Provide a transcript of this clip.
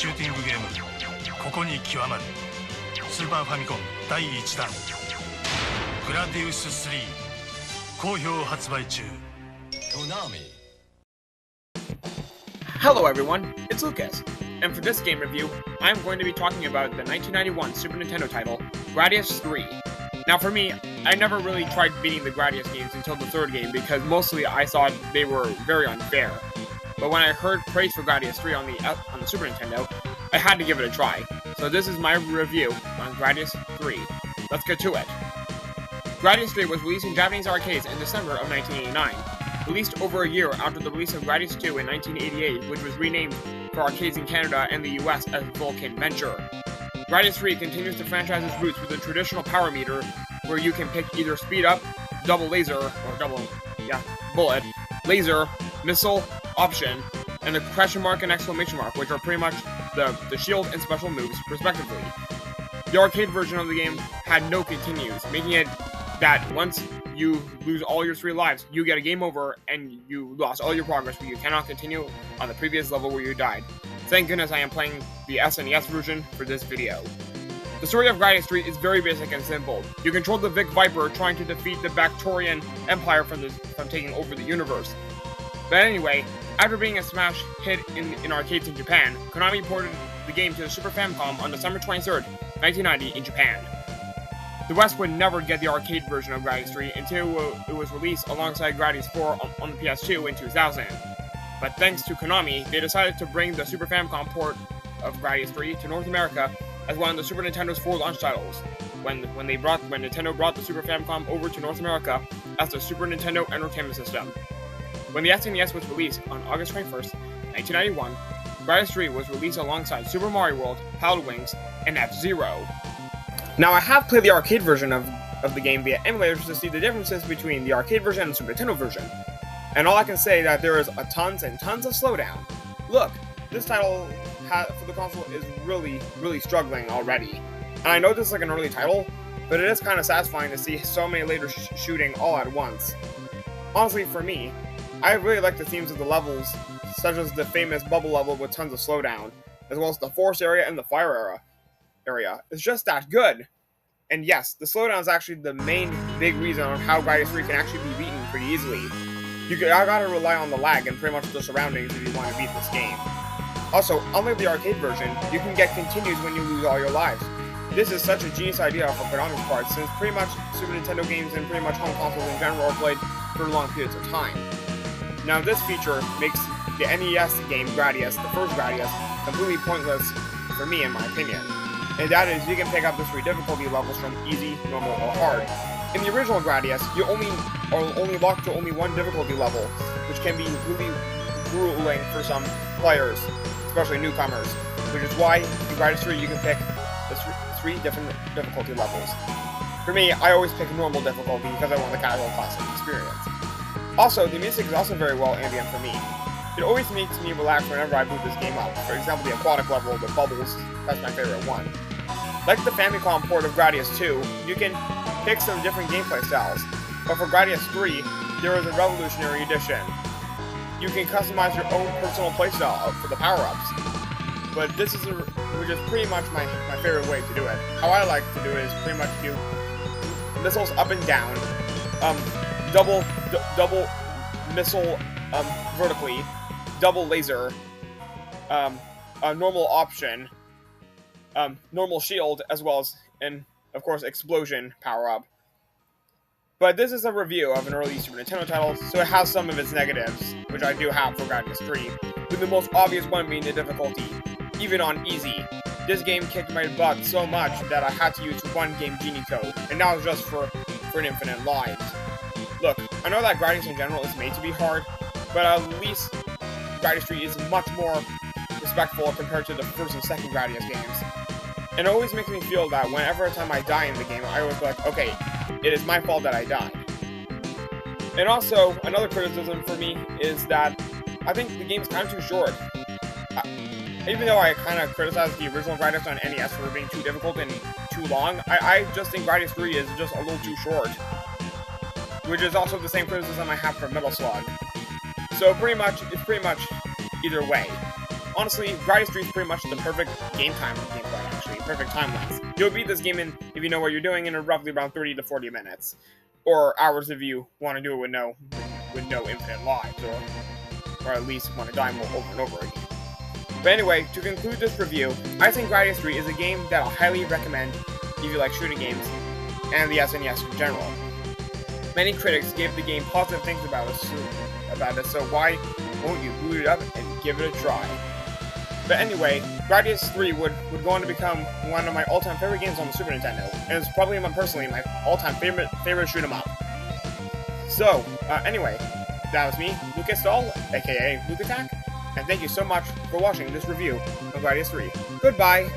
シューティングゲームここに極まるスーパーファミコン第1弾グラディウス3好評発売中。 Hello everyone, it's Lucas, and for this game review, I'm going to be talking about the 1991 Super Nintendo title, Gradius 3. Now for me, I never really tried beating the Gradius games until the third game because mostly I thought they were very unfair. But when I heard praise for Gradius 3 on the Super Nintendo, I had to give it a try. So this is my review on Gradius 3. Let's get to it. Gradius 3 was released in Japanese arcades in December of 1989. Released over a year after the release of Gradius 2 in 1988, which was renamed for arcades in Canada and the US as Vulcan Venture. Gradius 3 continues the franchise's roots with a traditional power meter, where you can pick either speed up, double laser, bullet, laser, missile, option, and the question mark and exclamation mark, which are pretty much the shield and special moves, respectively. The arcade version of the game had no continues, making it that once you lose all your 3 lives, you get a game over and you lost all your progress, where you cannot continue on the previous level where you died. Thank goodness I am playing the SNES version for this video. The story of Gradius 3 is very basic and simple. You control the Vic Viper trying to defeat the Bactrian Empire from taking over the universe. But anyway, after being a smash hit in arcades in Japan, Konami ported the game to the Super Famicom on December 23rd, 1990 in Japan. The West would never get the arcade version of Gradius 3 until it was released alongside Gradius 4 on the PS2 in 2000. But thanks to Konami, they decided to bring the Super Famicom port of Gradius 3 to North America as one of the Super Nintendo's 4 launch titles, when Nintendo brought the Super Famicom over to North America as the Super Nintendo Entertainment System. When the SNES was released on August 21st, 1991, Gradius 3 was released alongside Super Mario World, Pilot Wings, and F-Zero. Now, I have played the arcade version of the game via emulators to see the differences between the arcade version and the Super Nintendo version. And all I can say is that there is tons and tons of slowdown. Look, this title for the console is really struggling already. And I know this is like an early title, but it is kind of satisfying to see so many lasers shooting all at once. Honestly, for me, I really like the themes of the levels, such as the famous bubble level with tons of slowdown, as well as the forest area and the fire area. It's just that good. And yes, the slowdown is actually the main big reason on how Gradius 3 can actually be beaten pretty easily. I gotta rely on the lag and pretty much the surroundings if you want to beat this game. Also, unlike the arcade version, you can get continues when you lose all your lives. This is such a genius idea for Konami's part, since pretty much Super Nintendo games and pretty much home consoles in general are played for long periods of time. Now, this feature makes the NES game Gradius, the first Gradius, completely pointless for me, in my opinion. And that is, you can pick up the 3 difficulty levels from easy, normal, or hard. In the original Gradius, you are only locked to only 1 difficulty level, which can be really grueling for some players, especially newcomers, which is why in Gradius 3 you can pick the 3 different difficulty levels. For me, I always pick normal difficulty because I want the casual classic experience. Also, the music is also very well ambient for me. It always makes me relax whenever I boot this game up. For example, the aquatic level with bubbles, that's my favorite one. Like the Famicom port of Gradius 2, you can pick some different gameplay styles, but for Gradius 3, there is a revolutionary addition. You can customize your own personal playstyle for the power-ups, but this is which is pretty much my favorite way to do it. How I like to do it is pretty much do missiles up and down, double missile vertically, double laser, normal option, normal shield, as well as, and of course, explosion power-up. But this is a review of an early Super Nintendo title, so it has some of its negatives, which I do have for Gradius 3, with the most obvious one being the difficulty. Even on easy, this game kicked my butt so much that I had to use 1 game genie code, and that was just for an infinite lives. Look, I know that Gradius in general is made to be hard, but at least Gradius 3 is much more respectful compared to the first and second Gradius games. And it always makes me feel that whenever time I die in the game, I always go like, okay, it is my fault that I died. And also, another criticism for me is that I think the game's kind of too short. Even though I kind of criticized the original Gradius on NES for being too difficult and too long, I just think Gradius 3 is just a little too short. Which is also the same criticism I have for Metal Slug. So it's pretty much either way. Honestly, Gradius 3 is pretty much the perfect gameplay, actually. Perfect time length. You'll beat this game in, if you know what you're doing, in roughly around 30 to 40 minutes. Or hours if you want to do it with no infinite lives, or at least want to die more over and over again. But anyway, to conclude this review, I think Gradius 3 is a game that I'll highly recommend if you like shooting games, and the SNES in general. Many critics gave the game positive things about it, so why won't you boot it up and give it a try? But anyway, Gradius 3 would go on to become one of my all-time favorite games on the Super Nintendo, and it's probably personally my all-time favorite shoot 'em up. So, anyway, that was me, Lucas Dahl, aka Lucatak, and thank you so much for watching this review of Gradius 3. Goodbye!